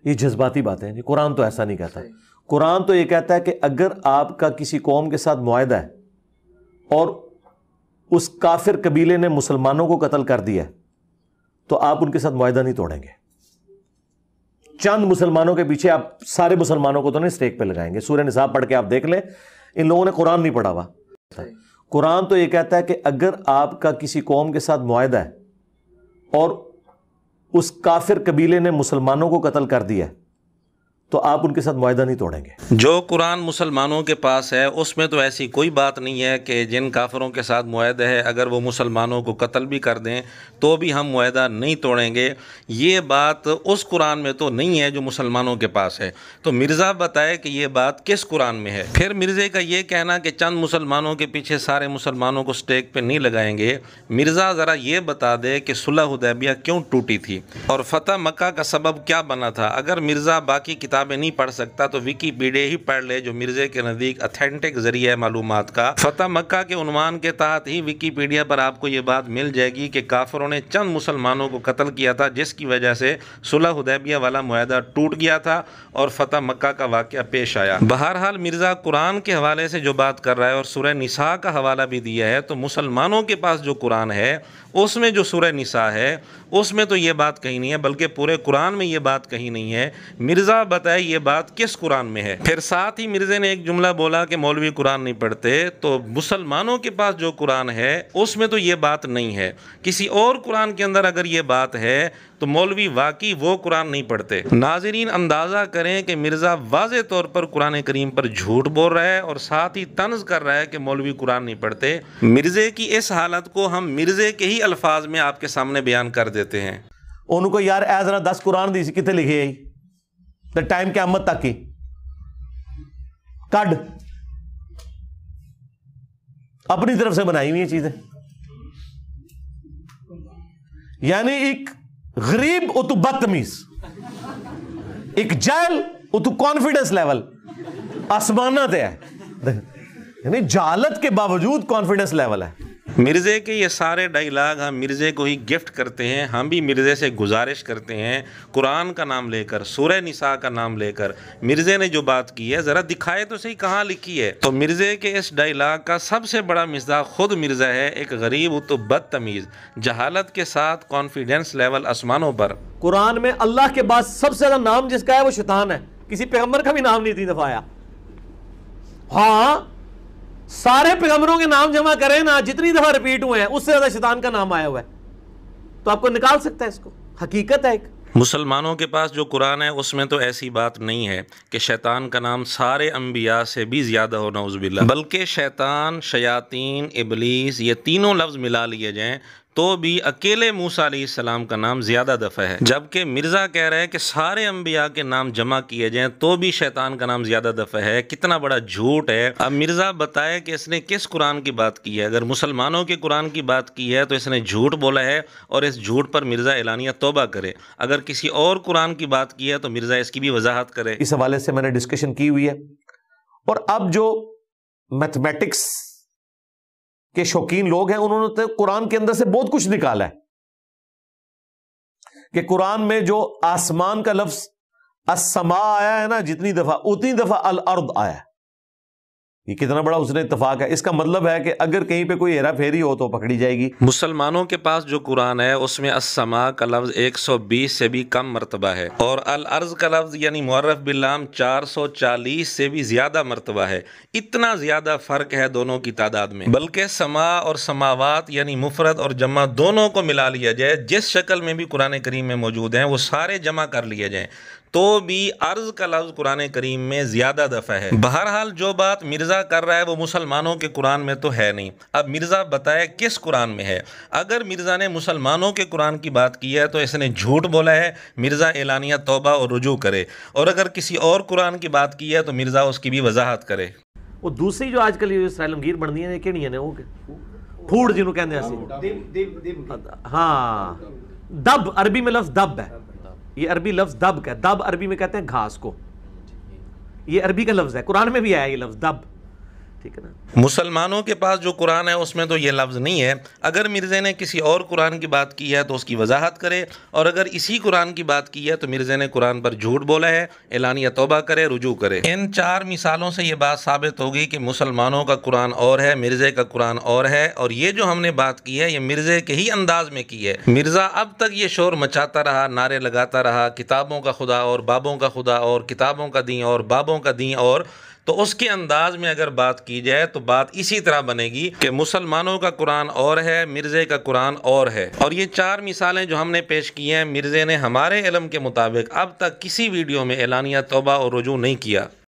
یہ جذباتی باتیں ہیں جی، قرآن تو ایسا نہیں کہتا۔ قرآن تو یہ کہتا ہے کہ اگر آپ کا کسی قوم کے ساتھ معاہدہ ہے اور اس کافر قبیلے نے مسلمانوں کو قتل کر دیا ہے تو آپ ان کے ساتھ معاہدہ نہیں توڑیں گے۔ چند مسلمانوں کے پیچھے آپ سارے مسلمانوں کو تو نہیں اسٹیک پہ لگائیں گے۔ سورہ نساء پڑھ کے آپ دیکھ لیں، ان لوگوں نے قرآن نہیں پڑھا ہوا۔ قرآن تو یہ کہتا ہے کہ اگر آپ کا کسی قوم کے ساتھ معاہدہ ہے اور اس کافر قبیلے نے مسلمانوں کو قتل کر دیا ہے تو آپ ان کے ساتھ معاہدہ نہیں توڑیں گے۔ جو قرآن مسلمانوں کے پاس ہے اس میں تو ایسی کوئی بات نہیں ہے کہ جن کافروں کے ساتھ معاہدہ ہے اگر وہ مسلمانوں کو قتل بھی کر دیں تو بھی ہم معاہدہ نہیں توڑیں گے۔ یہ بات اس قرآن میں تو نہیں ہے جو مسلمانوں کے پاس ہے۔ تو مرزا بتائے کہ یہ بات کس قرآن میں ہے۔ پھر مرزے کا یہ کہنا کہ چند مسلمانوں کے پیچھے سارے مسلمانوں کو سٹیک پہ نہیں لگائیں گے، مرزا ذرا یہ بتا دے کہ صلح حدیبیہ کیوں ٹوٹی تھی اور فتح مکہ کا سبب کیا بنا تھا۔ اگر مرزا باقی کتابیں نہیں پڑھ سکتا تو ویکیپیڈیا ہی پڑھ لے جو مرزے کے نزدیک اتھینٹک ذریعہ ہے معلومات کا۔ فتح مکہ کے عنوان کے تحت ہی ویکیپیڈیا پر آپ کو یہ بات مل جائے گی کہ کافروں نے چند مسلمانوں کو قتل کیا تھا جس کی وجہ سے صلح حدیبیہ والا معاہدہ ٹوٹ گیا تھا اور فتح مکہ کا واقعہ پیش آیا۔ بہرحال مرزا قرآن کے حوالے سے جو بات کر رہا ہے اور سورہ نساء کا حوالہ بھی دیا ہے، تو مسلمانوں کے پاس جو قرآن ہے اس میں جو سورہ نساء ہے اس میں تو یہ بات کہیں نہیں ہے، بلکہ پورے قرآن میں یہ بات کہیں نہیں ہے۔ مرزا بتائے یہ بات کس قرآن میں ہے۔ پھر ساتھ ہی مرزے نے ایک جملہ بولا کہ مولوی قرآن نہیں پڑھتے، تو مسلمانوں کے پاس جو قرآن ہے اس میں تو یہ بات نہیں ہے۔ کسی اور قرآن کے اندر اگر یہ بات ہے تو مولوی واقعی وہ قرآن نہیں پڑھتے۔ ناظرین اندازہ کریں کہ مرزا واضح طور پر قرآن کریم پر جھوٹ بول رہا ہے اور ساتھ ہی طنز کر رہا ہے کہ مولوی قرآن نہیں پڑھتے۔ مرزے کی اس حالت کو ہم مرزے کے ہی الفاظ میں آپ کے سامنے بیان کر دیتے ہیں۔ ان کو یار اے ذرا 10 قرآن دی کتنے لکھے آئی تو ٹائم قیامت تک کی کڈ اپنی طرف سے بنائی ہوئی چیزیں، یعنی ایک غریب او تو بدتمیز، ایک جاہل او تو کانفیڈنس لیول آسمانہ تے ہے، یعنی جہالت کے باوجود کانفیڈنس لیول ہے۔ مرزے کے یہ سارے ڈائیلاگ ہم مرزے کو ہی گفٹ کرتے ہیں۔ ہم بھی مرزے سے گزارش کرتے ہیں قرآن کا نام لے کر، سورہ نساء کا نام لے کر مرزے نے جو بات کی ہے ذرا دکھائے تو صحیح کہاں لکھی ہے۔ تو مرزے کے اس ڈائیلاگ کا سب سے بڑا مصداق خود مرزا ہے، ایک غریب تو بدتمیز، جہالت کے ساتھ کانفیڈنس لیول آسمانوں پر۔ قرآن میں اللہ کے بعد سب سے زیادہ نام جس کا ہے وہ شیطان ہے، کسی پیغمبر کا بھی نام نہیں 3 دفعہ آیا۔ ہاں سارے پیغمبروں کے نام جمع کریں نا، جتنی دفعہ ریپیٹ ہوئے ہیں اس سے زیادہ شیطان کا نام آیا ہوا ہے، تو آپ کو نکال سکتا ہے اس کو، حقیقت ہے ایک۔ مسلمانوں کے پاس جو قرآن ہے اس میں تو ایسی بات نہیں ہے کہ شیطان کا نام سارے انبیاء سے بھی زیادہ ہو، نعوذ باللہ، بلکہ شیطان، شیاطین، ابلیس یہ تینوں لفظ ملا لیے جائیں تو بھی اکیلے موسیٰ علیہ السلام کا نام زیادہ دفعہ ہے، جبکہ مرزا کہہ رہے ہیں کہ سارے انبیاء کے نام جمع کیے جائیں تو بھی شیطان کا نام زیادہ دفعہ ہے۔ کتنا بڑا جھوٹ ہے۔ اب مرزا بتائے کہ اس نے کس قرآن کی بات کی ہے۔ اگر مسلمانوں کے قرآن کی بات کی ہے تو اس نے جھوٹ بولا ہے اور اس جھوٹ پر مرزا اعلانیہ توبہ کرے۔ اگر کسی اور قرآن کی بات کی ہے تو مرزا اس کی بھی وضاحت کرے۔ اس حوالے سے میں نے ڈسکشن کی ہوئی ہے، اور اب جو میتھمیٹکس کے شوقین لوگ ہیں انہوں نے قرآن کے اندر سے بہت کچھ نکالا ہے کہ قرآن میں جو آسمان کا لفظ السماء آیا ہے نا جتنی دفعہ، اتنی دفعہ الارض آیا ہے۔ یہ کتنا بڑا اس نے اتفاق ہے۔ اس کا مطلب ہے کہ اگر کہیں پہ کوئی ہیرا پھیری ہو تو پکڑی جائے گی۔ مسلمانوں کے پاس جو قرآن ہے اس میں السماء کا لفظ 120 سے بھی کم مرتبہ ہے، اور الارض کا لفظ یعنی معرف باللام 440 سے بھی زیادہ مرتبہ ہے۔ اتنا زیادہ فرق ہے دونوں کی تعداد میں، بلکہ سماء اور سماوات یعنی مفرد اور جمع دونوں کو ملا لیا جائے، جس شکل میں بھی قرآن کریم میں موجود ہیں وہ سارے جمع کر لیے جائیں تو بھی عرض کا لفظ قرآن کریم میں زیادہ دفعہ ہے۔ بہرحال جو بات مرزا کر رہا ہے وہ مسلمانوں کے قرآن میں تو ہے نہیں۔ اب مرزا بتائے کس قرآن میں ہے۔ اگر مرزا نے مسلمانوں کے قرآن کی بات کی ہے تو اس نے جھوٹ بولا ہے، مرزا اعلانیہ توبہ اور رجوع کرے، اور اگر کسی اور قرآن کی بات کی ہے تو مرزا اس کی بھی وضاحت کرے۔ وہ دوسری جو آج کل یہ سیلمگیر بنتی ہیں کہڑی ہیں وہ پھوڑ جنہوں کہتے ہیں، ہاں دب، عربی میں لفظ دب ہے، یہ عربی لفظ دب کا ہے۔ دب عربی میں کہتے ہیں گھاس کو، یہ عربی کا لفظ ہے، قرآن میں بھی آیا یہ لفظ دب۔ ٹھیک ہے نا. مسلمانوں کے پاس جو قرآن ہے اس میں تو یہ لفظ نہیں ہے. اگر مرزا نے کسی اور قرآن کی بات کی ہے تو اس کی وضاحت کرے, اور اگر اسی قرآن کی بات کی ہے تو مرزا نے قرآن پر جھوٹ بولا ہے, اعلانیہ توبہ کرے, رجوع کرے. ان 4 مثالوں سے یہ بات ثابت ہوگی کہ مسلمانوں کا قرآن اور ہے, مرزا کا قرآن اور ہے, اور یہ جو ہم نے بات کی ہے یہ مرزا کے ہی انداز میں کی ہے. مرزا اب تک یہ شور مچاتا رہا, نعرے لگاتا رہا, کتابوں کا خدا اور بابوں کا خدا اور کتابوں کا دین اور بابوں کا دین, اور تو اس کے انداز میں اگر بات کی جائے تو بات اسی طرح بنے گی کہ مسلمانوں کا قرآن اور ہے, مرزا کا قرآن اور ہے. اور یہ 4 مثالیں جو ہم نے پیش کی ہیں, مرزا نے ہمارے علم کے مطابق اب تک کسی ویڈیو میں اعلانیہ توبہ اور رجوع نہیں کیا.